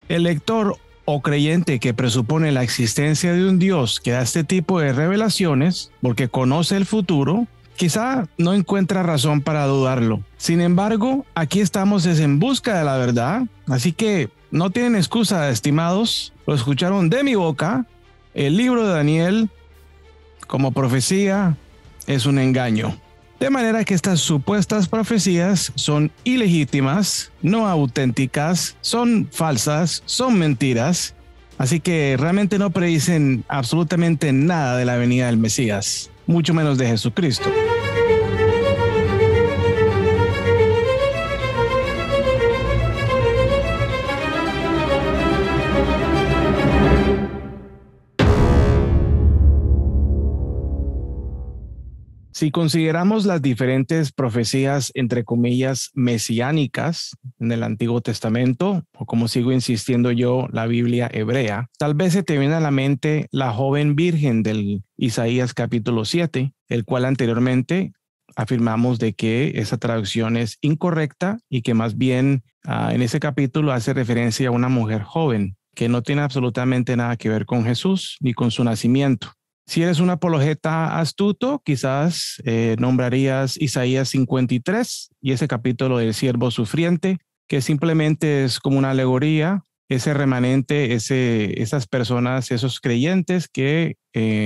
El lector o creyente que presupone la existencia de un Dios que da este tipo de revelaciones porque conoce el futuro, quizá no encuentra razón para dudarlo. Sin embargo, aquí estamos en busca de la verdad, así que no tienen excusa, estimados. Lo escucharon de mi boca. El libro de Daniel, como profecía, es un engaño. De manera que estas supuestas profecías son ilegítimas, no auténticas, son falsas, son mentiras. Así que realmente no predicen absolutamente nada de la venida del Mesías, mucho menos de Jesucristo. Si consideramos las diferentes profecías, entre comillas, mesiánicas en el Antiguo Testamento, o como sigo insistiendo yo, la Biblia hebrea, tal vez se te viene a la mente la joven virgen del Isaías capítulo 7, el cual anteriormente afirmamos de que esa traducción es incorrecta y que más bien en ese capítulo hace referencia a una mujer joven que no tiene absolutamente nada que ver con Jesús ni con su nacimiento. Si eres un apologeta astuto, quizás nombrarías Isaías 53 y ese capítulo del siervo sufriente, que simplemente es como una alegoría, ese remanente, esas personas, esos creyentes que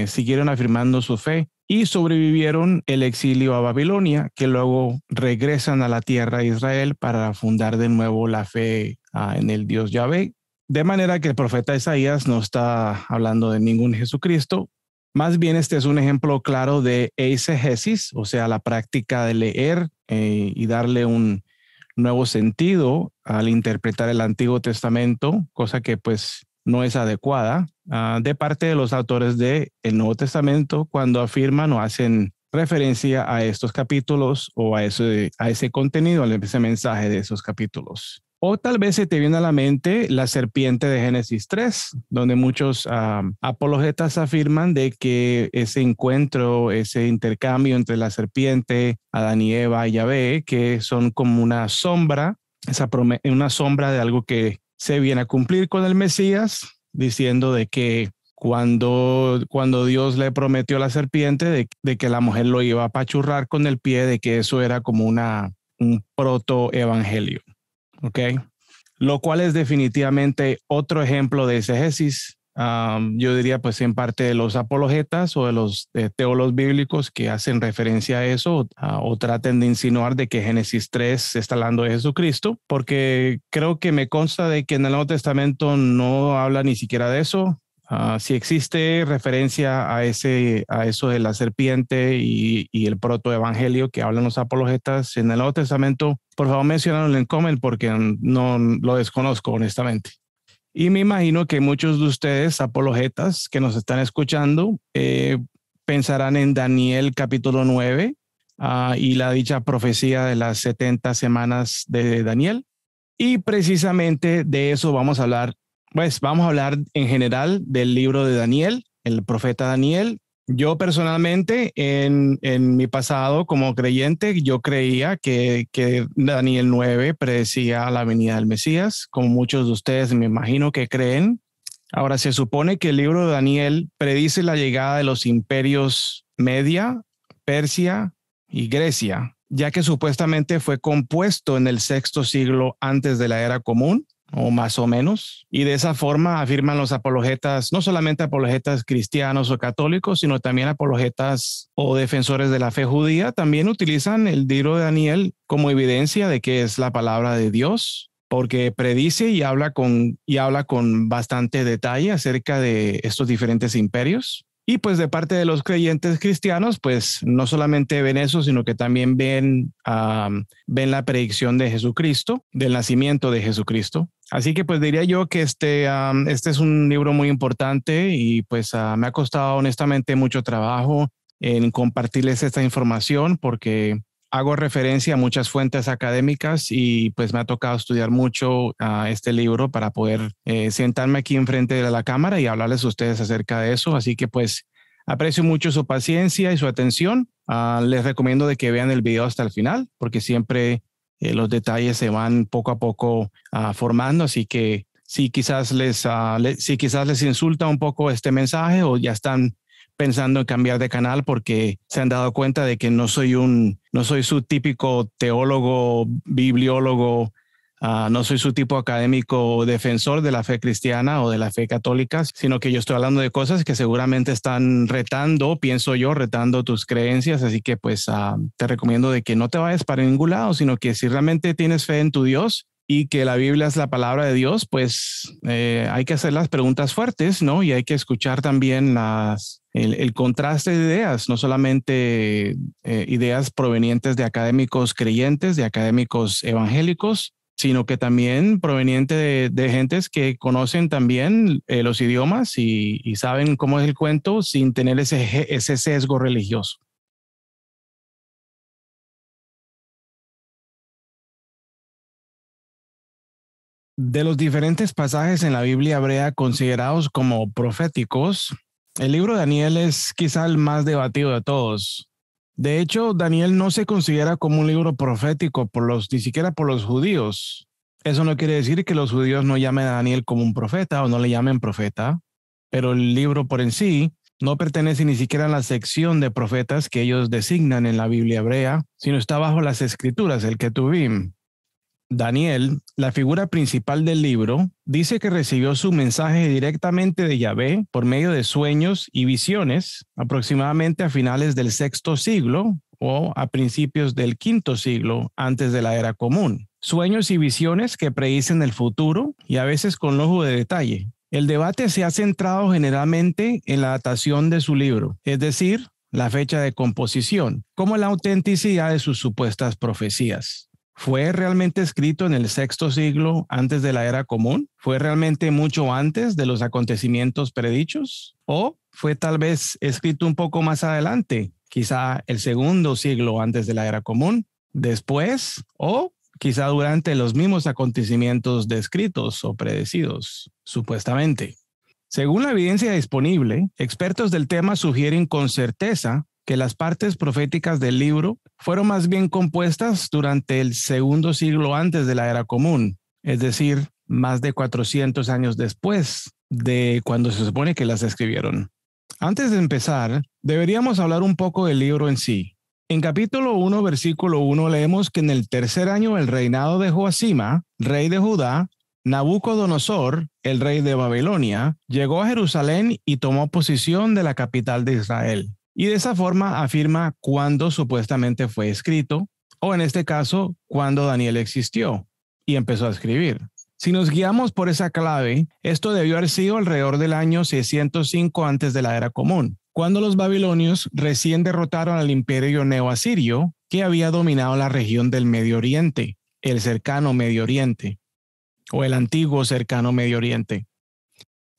siguieron afirmando su fe y sobrevivieron el exilio a Babilonia, que luego regresan a la tierra de Israel para fundar de nuevo la fe en el Dios Yahvé. De manera que el profeta Isaías no está hablando de ningún Jesucristo. Más bien este es un ejemplo claro de eisegesis, o sea, la práctica de leer y darle un nuevo sentido al interpretar el Antiguo Testamento, cosa que pues no es adecuada de parte de los autores del Nuevo Testamento cuando afirman o hacen referencia a estos capítulos o a ese contenido, a ese mensaje de esos capítulos. O tal vez se te viene a la mente la serpiente de Génesis 3, donde muchos apologetas afirman de que ese encuentro, ese intercambio entre la serpiente, Adán y Eva y Yahvé, que son como una sombra, una sombra de algo que se viene a cumplir con el Mesías, diciendo de que cuando Dios le prometió a la serpiente de que la mujer lo iba a apachurrar con el pie, de que eso era como un protoevangelio. ¿Ok? Lo cual es definitivamente otro ejemplo de exégesis. Yo diría pues en parte de los apologetas o de los teólogos bíblicos que hacen referencia a eso o traten de insinuar de que Génesis 3 se está hablando de Jesucristo, porque creo que me consta de que en el Nuevo Testamento no habla ni siquiera de eso. Si existe referencia a eso de la serpiente y el protoevangelio que hablan los apologetas en el Nuevo Testamento, por favor menciónalo en comment porque no lo desconozco honestamente. Y me imagino que muchos de ustedes, apologetas que nos están escuchando, pensarán en Daniel capítulo 9 y la dicha profecía de las 70 semanas de Daniel. Y precisamente de eso vamos a hablar. Pues vamos a hablar en general del libro de Daniel, el profeta Daniel. Yo personalmente en mi pasado como creyente, yo creía que Daniel 9 predecía la venida del Mesías, como muchos de ustedes me imagino que creen. Ahora se supone que el libro de Daniel predice la llegada de los imperios Media, Persia y Grecia, ya que supuestamente fue compuesto en el sexto siglo antes de la era común, o más o menos. Y de esa forma afirman los apologetas, no solamente apologetas cristianos o católicos, sino también apologetas o defensores de la fe judía, también utilizan el libro de Daniel como evidencia de que es la palabra de Dios, porque predice y habla con bastante detalle acerca de estos diferentes imperios. Y pues de parte de los creyentes cristianos, pues no solamente ven eso, sino que también ven la predicción de Jesucristo, del nacimiento de Jesucristo. Así que pues diría yo que este es un libro muy importante y pues me ha costado honestamente mucho trabajo en compartirles esta información porque hago referencia a muchas fuentes académicas y pues me ha tocado estudiar mucho este libro para poder sentarme aquí enfrente de la cámara y hablarles a ustedes acerca de eso. Así que pues aprecio mucho su paciencia y su atención. Les recomiendo de que vean el video hasta el final porque siempre los detalles se van poco a poco formando. Así que si quizás si quizás les insulta un poco este mensaje o ya están pensando en cambiar de canal porque se han dado cuenta de que no soy su típico teólogo, bibliólogo, no soy su tipo académico defensor de la fe cristiana o de la fe católica, sino que yo estoy hablando de cosas que seguramente están pienso yo, retando tus creencias. Así que pues te recomiendo de que no te vayas para ningún lado, sino que si realmente tienes fe en tu Dios y que la Biblia es la palabra de Dios, pues hay que hacer las preguntas fuertes, ¿no? Y hay que escuchar también el contraste de ideas, no solamente ideas provenientes de académicos creyentes, de académicos evangélicos, sino que también proveniente de gentes que conocen también los idiomas y saben cómo es el cuento sin tener ese sesgo religioso. De los diferentes pasajes en la Biblia hebrea considerados como proféticos, el libro de Daniel es quizá el más debatido de todos. De hecho, Daniel no se considera como un libro profético ni siquiera por los judíos. Eso no quiere decir que los judíos no llamen a Daniel como un profeta o no le llamen profeta, pero el libro por en sí no pertenece ni siquiera a la sección de profetas que ellos designan en la Biblia hebrea, sino está bajo las escrituras, el Ketuvim. Daniel, la figura principal del libro, dice que recibió su mensaje directamente de Yahvé por medio de sueños y visiones, aproximadamente a finales del sexto siglo o a principios del quinto siglo antes de la era común. Sueños y visiones que predicen el futuro y a veces con lujo de detalle. El debate se ha centrado generalmente en la datación de su libro, es decir, la fecha de composición, como la autenticidad de sus supuestas profecías. ¿Fue realmente escrito en el sexto siglo antes de la era común? ¿Fue realmente mucho antes de los acontecimientos predichos? ¿O fue tal vez escrito un poco más adelante, quizá el segundo siglo antes de la era común? ¿Después? ¿O quizá durante los mismos acontecimientos descritos o predecidos, supuestamente? Según la evidencia disponible, expertos del tema sugieren con certeza que las partes proféticas del libro fueron más bien compuestas durante el segundo siglo antes de la era común, es decir, más de 400 años después de cuando se supone que las escribieron. Antes de empezar, deberíamos hablar un poco del libro en sí. En capítulo 1, versículo 1, leemos que en el tercer año del reinado de Joacima, rey de Judá, Nabucodonosor, el rey de Babilonia, llegó a Jerusalén y tomó posesión de la capital de Israel. Y de esa forma afirma cuándo supuestamente fue escrito, o en este caso, cuándo Daniel existió y empezó a escribir. Si nos guiamos por esa clave, esto debió haber sido alrededor del año 605 antes de la era común, cuando los babilonios recién derrotaron al imperio neoasirio que había dominado la región del Medio Oriente, el cercano Medio Oriente, o el antiguo cercano Medio Oriente.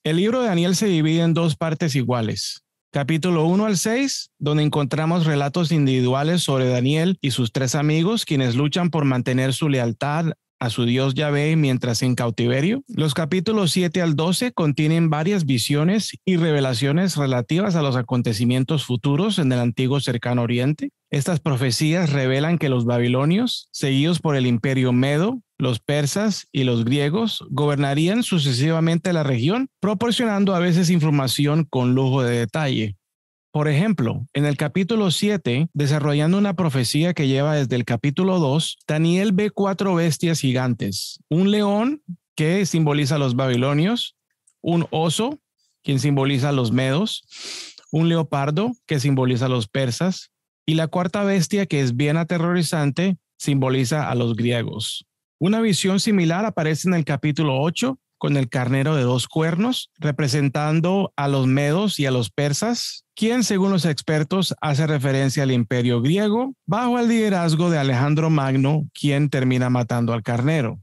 El libro de Daniel se divide en dos partes iguales. Capítulo 1 al 6, donde encontramos relatos individuales sobre Daniel y sus tres amigos, quienes luchan por mantener su lealtad a su Dios Yahvé mientras en cautiverio. Los capítulos 7 al 12 contienen varias visiones y revelaciones relativas a los acontecimientos futuros en el antiguo cercano oriente. Estas profecías revelan que los babilonios, seguidos por el imperio medo, los persas y los griegos, gobernarían sucesivamente la región, proporcionando a veces información con lujo de detalle. Por ejemplo, en el capítulo 7, desarrollando una profecía que lleva desde el capítulo 2, Daniel ve 4 bestias gigantes, un león que simboliza a los babilonios, un oso, quien simboliza a los medos, un leopardo que simboliza a los persas, y la cuarta bestia, que es bien aterrorizante, simboliza a los griegos. Una visión similar aparece en el capítulo 8, con el carnero de 2 cuernos, representando a los medos y a los persas, quien, según los expertos, hace referencia al imperio griego, bajo el liderazgo de Alejandro Magno, quien termina matando al carnero.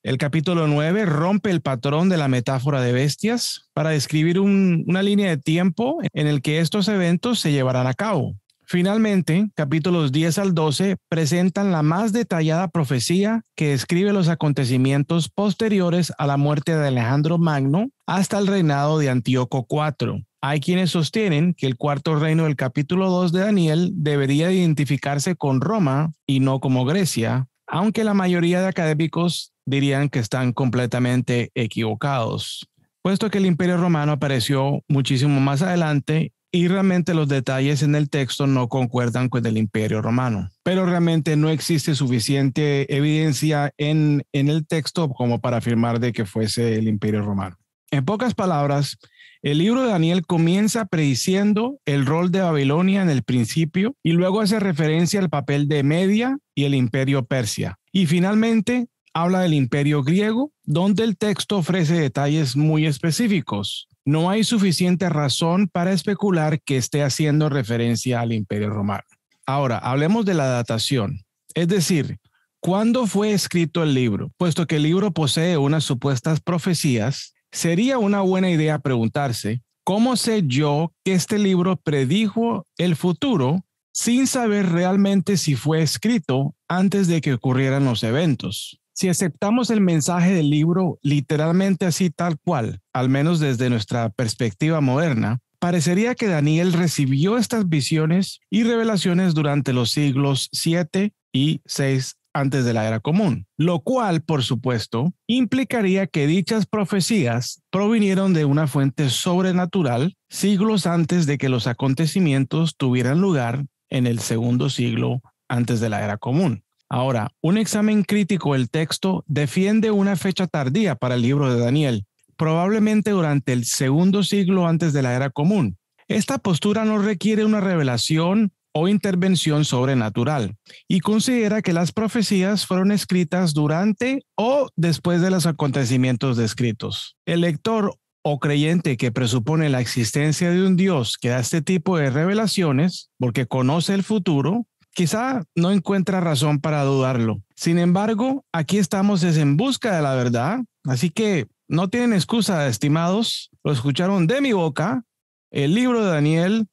El capítulo 9 rompe el patrón de la metáfora de bestias para describir una línea de tiempo en el que estos eventos se llevarán a cabo. Finalmente, capítulos 10 al 12 presentan la más detallada profecía que describe los acontecimientos posteriores a la muerte de Alejandro Magno hasta el reinado de Antíoco IV. Hay quienes sostienen que el cuarto reino del capítulo 2 de Daniel debería identificarse con Roma y no como Grecia, aunque la mayoría de académicos dirían que están completamente equivocados, puesto que el Imperio Romano apareció muchísimo más adelante y realmente los detalles en el texto no concuerdan con el Imperio Romano. Pero realmente no existe suficiente evidencia en el texto como para afirmar de que fuese el Imperio Romano. En pocas palabras, el libro de Daniel comienza prediciendo el rol de Babilonia en el principio y luego hace referencia al papel de Media y el Imperio Persia. Y finalmente habla del Imperio griego, donde el texto ofrece detalles muy específicos. No hay suficiente razón para especular que esté haciendo referencia al Imperio Romano. Ahora, hablemos de la datación, es decir, ¿cuándo fue escrito el libro? Puesto que el libro posee unas supuestas profecías, sería una buena idea preguntarse, ¿cómo sé yo que este libro predijo el futuro sin saber realmente si fue escrito antes de que ocurrieran los eventos? Si aceptamos el mensaje del libro literalmente así tal cual, al menos desde nuestra perspectiva moderna, parecería que Daniel recibió estas visiones y revelaciones durante los siglos 7 y 6 antes de la era común, lo cual, por supuesto, implicaría que dichas profecías provinieron de una fuente sobrenatural siglos antes de que los acontecimientos tuvieran lugar en el segundo siglo antes de la era común. Ahora, un examen crítico del texto defiende una fecha tardía para el libro de Daniel, probablemente durante el segundo siglo antes de la era común. Esta postura no requiere una revelación o intervención sobrenatural y considera que las profecías fueron escritas durante o después de los acontecimientos descritos. El lector o creyente que presupone la existencia de un Dios que da este tipo de revelaciones porque conoce el futuro, quizá no encuentra razón para dudarlo. Sin embargo, aquí estamos en busca de la verdad, así que no tienen excusa, estimados. Lo escucharon de mi boca. El libro de Daniel,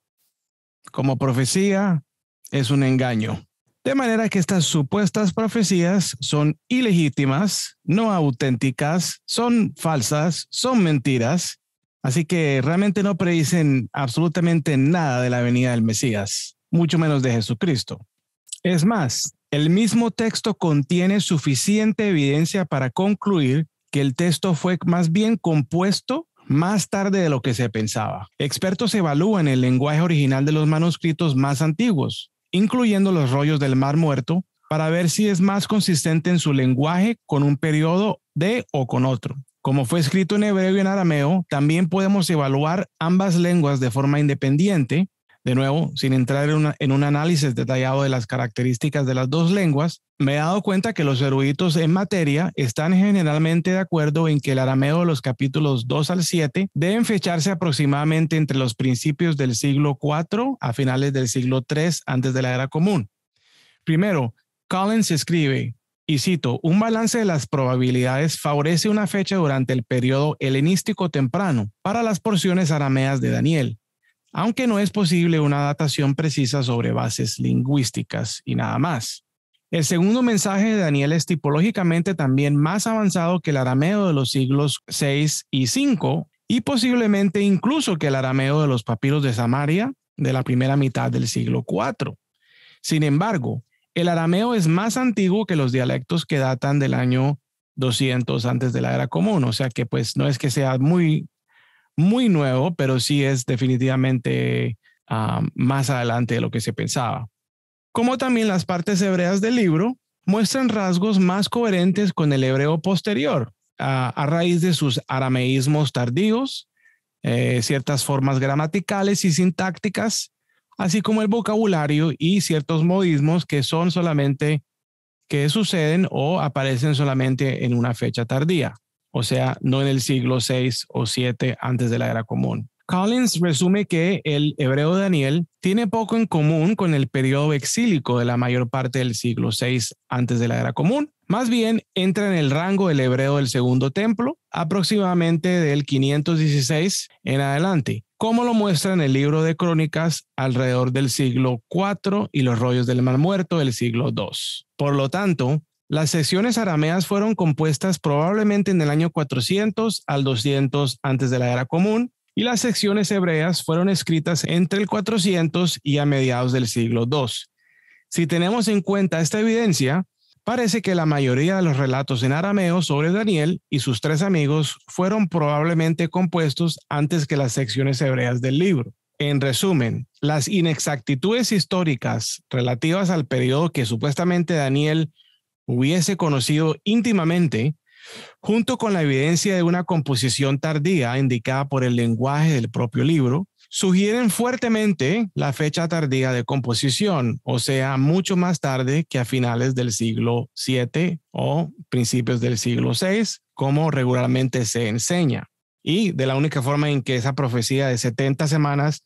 como profecía, es un engaño. De manera que estas supuestas profecías son ilegítimas, no auténticas, son falsas, son mentiras. Así que realmente no predicen absolutamente nada de la venida del Mesías, mucho menos de Jesucristo. Es más, el mismo texto contiene suficiente evidencia para concluir que el texto fue más bien compuesto más tarde de lo que se pensaba. Expertos evalúan el lenguaje original de los manuscritos más antiguos, incluyendo los rollos del Mar Muerto, para ver si es más consistente en su lenguaje con un periodo de o con otro. Como fue escrito en hebreo y en arameo, también podemos evaluar ambas lenguas de forma independiente. De nuevo, sin entrar en un análisis detallado de las características de las dos lenguas, me he dado cuenta que los eruditos en materia están generalmente de acuerdo en que el arameo de los capítulos 2 al 7 deben fecharse aproximadamente entre los principios del siglo IV a finales del siglo III antes de la era común. Primero, Collins escribe, y cito, un balance de las probabilidades favorece una fecha durante el periodo helenístico temprano para las porciones arameas de Daniel, aunque no es posible una datación precisa sobre bases lingüísticas y nada más. El segundo mensaje de Daniel es tipológicamente también más avanzado que el arameo de los siglos 6 y 5 y posiblemente incluso que el arameo de los papiros de Samaria de la primera mitad del siglo IV. Sin embargo, el arameo es más antiguo que los dialectos que datan del año 200 antes de la era común, o sea que pues no es que sea muy nuevo, pero sí es definitivamente más adelante de lo que se pensaba. Como también las partes hebreas del libro muestran rasgos más coherentes con el hebreo posterior, a raíz de sus arameísmos tardíos, ciertas formas gramaticales y sintácticas, así como el vocabulario y ciertos modismos que son solamente que suceden o aparecen solamente en una fecha tardía, o sea, no en el siglo 6 o 7 antes de la era común. Collins resume que el hebreo de Daniel tiene poco en común con el periodo exílico de la mayor parte del siglo 6 antes de la era común. Más bien, entra en el rango del hebreo del Segundo Templo, aproximadamente del 516 en adelante, como lo muestra en el libro de Crónicas alrededor del siglo IV y los rollos del Mar Muerto del siglo II. Por lo tanto, las secciones arameas fueron compuestas probablemente en el año 400 al 200 antes de la era común, y las secciones hebreas fueron escritas entre el 400 y a mediados del siglo II. Si tenemos en cuenta esta evidencia, Parece que la mayoría de los relatos en arameo sobre Daniel y sus tres amigos fueron probablemente compuestos antes que las secciones hebreas del libro. En resumen, las inexactitudes históricas relativas al periodo que supuestamente Daniel hubiese conocido íntimamente, junto con la evidencia de una composición tardía indicada por el lenguaje del propio libro, sugieren fuertemente la fecha tardía de composición, o sea, mucho más tarde que a finales del siglo VII o principios del siglo VI, como regularmente se enseña. Y de la única forma en que esa profecía de 70 semanas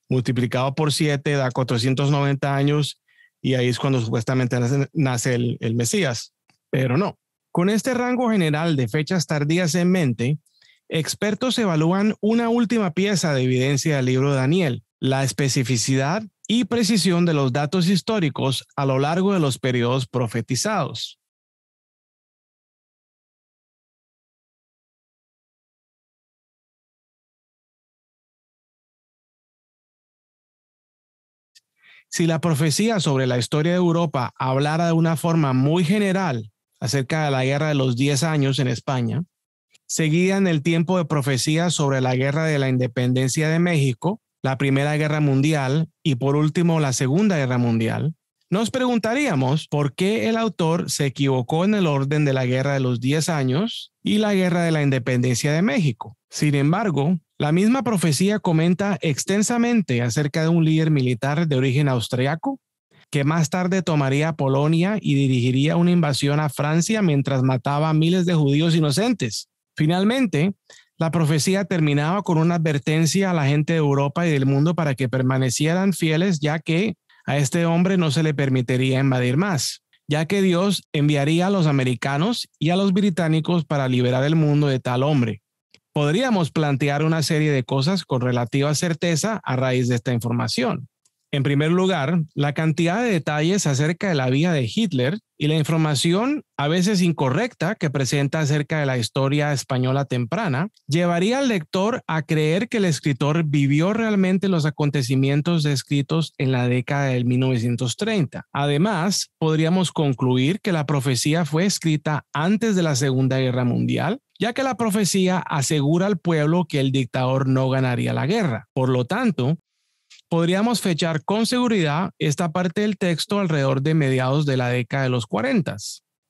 multiplicado por 7 da 490 años, y ahí es cuando supuestamente nace el Mesías. Pero no. Con este rango general de fechas tardías en mente, expertos evalúan una última pieza de evidencia del libro de Daniel: la especificidad y precisión de los datos históricos a lo largo de los periodos profetizados. Si la profecía sobre la historia de Europa hablara de una forma muy general acerca de la Guerra de los 10 años en España, seguida en el tiempo de profecía sobre la Guerra de la Independencia de México, la Primera Guerra Mundial y por último la Segunda Guerra Mundial, nos preguntaríamos por qué el autor se equivocó en el orden de la Guerra de los 10 años y la Guerra de la Independencia de México. Sin embargo, la misma profecía comenta extensamente acerca de un líder militar de origen austriaco que más tarde tomaría Polonia y dirigiría una invasión a Francia mientras mataba a miles de judíos inocentes. Finalmente, la profecía terminaba con una advertencia a la gente de Europa y del mundo para que permanecieran fieles, ya que a este hombre no se le permitiría invadir más, ya que Dios enviaría a los americanos y a los británicos para liberar el mundo de tal hombre. Podríamos plantear una serie de cosas con relativa certeza a raíz de esta información. En primer lugar, la cantidad de detalles acerca de la vida de Hitler y la información, a veces incorrecta, que presenta acerca de la historia española temprana, llevaría al lector a creer que el escritor vivió realmente los acontecimientos descritos en la década del 1930. Además, podríamos concluir que la profecía fue escrita antes de la Segunda Guerra Mundial, ya que la profecía asegura al pueblo que el dictador no ganaría la guerra. Por lo tanto, podríamos fechar con seguridad esta parte del texto alrededor de mediados de la década de los 40.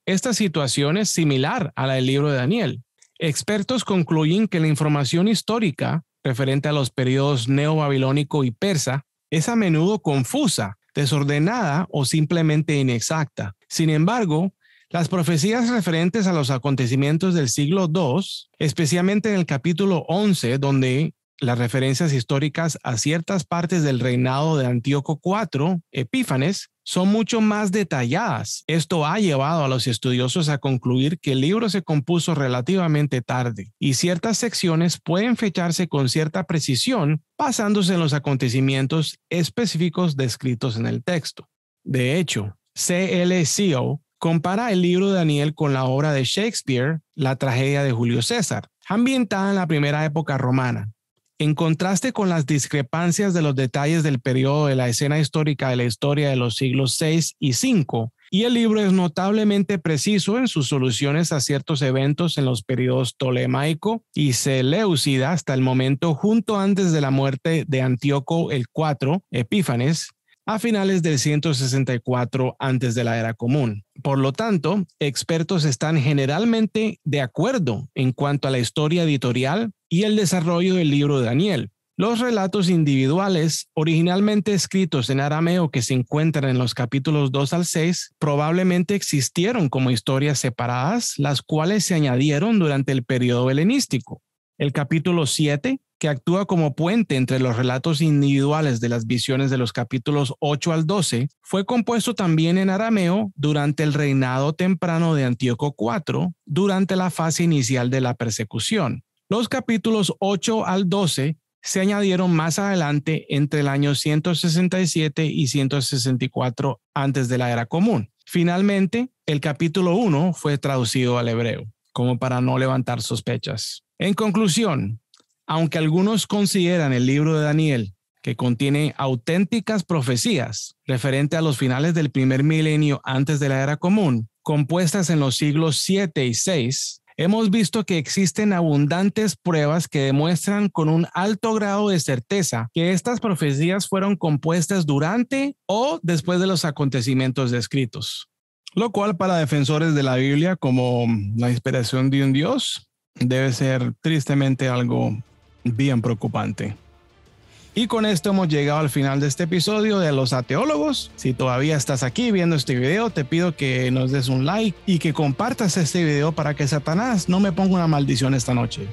Esta situación es similar a la del libro de Daniel. Expertos concluyen que la información histórica referente a los periodos neobabilónico y persa es a menudo confusa, desordenada o simplemente inexacta. Sin embargo, las profecías referentes a los acontecimientos del siglo II, especialmente en el capítulo 11, donde las referencias históricas a ciertas partes del reinado de Antíoco IV, Epífanes, son mucho más detalladas. Esto ha llevado a los estudiosos a concluir que el libro se compuso relativamente tarde y ciertas secciones pueden fecharse con cierta precisión basándose en los acontecimientos específicos descritos en el texto. De hecho, C.L. Seo compara el libro de Daniel con la obra de Shakespeare, La tragedia de Julio César, ambientada en la primera época romana. En contraste con las discrepancias de los detalles del periodo de la escena histórica de la historia de los siglos VI y V, y el libro es notablemente preciso en sus soluciones a ciertos eventos en los periodos Ptolemaico y Seleucida hasta el momento junto antes de la muerte de Antíoco el IV, Epífanes, a finales del 164 antes de la era común. Por lo tanto, expertos están generalmente de acuerdo en cuanto a la historia editorial y el desarrollo del libro de Daniel. Los relatos individuales, originalmente escritos en arameo que se encuentran en los capítulos 2 al 6, probablemente existieron como historias separadas, las cuales se añadieron durante el periodo helenístico. El capítulo 7, que actúa como puente entre los relatos individuales de las visiones de los capítulos 8 al 12, fue compuesto también en arameo durante el reinado temprano de Antíoco IV, durante la fase inicial de la persecución. Los capítulos 8 al 12 se añadieron más adelante entre el año 167 y 164 antes de la era común. Finalmente, el capítulo 1 fue traducido al hebreo, como para no levantar sospechas. En conclusión, aunque algunos consideran el libro de Daniel, que contiene auténticas profecías referente a los finales del primer milenio antes de la era común, compuestas en los siglos 7 y 6, hemos visto que existen abundantes pruebas que demuestran con un alto grado de certeza que estas profecías fueron compuestas durante o después de los acontecimientos descritos, lo cual para defensores de la Biblia como la inspiración de un Dios debe ser tristemente algo bien preocupante. Y con esto hemos llegado al final de este episodio de Los Ateólogos. Si todavía estás aquí viendo este video, te pido que nos des un like y que compartas este video para que Satanás no me ponga una maldición esta noche.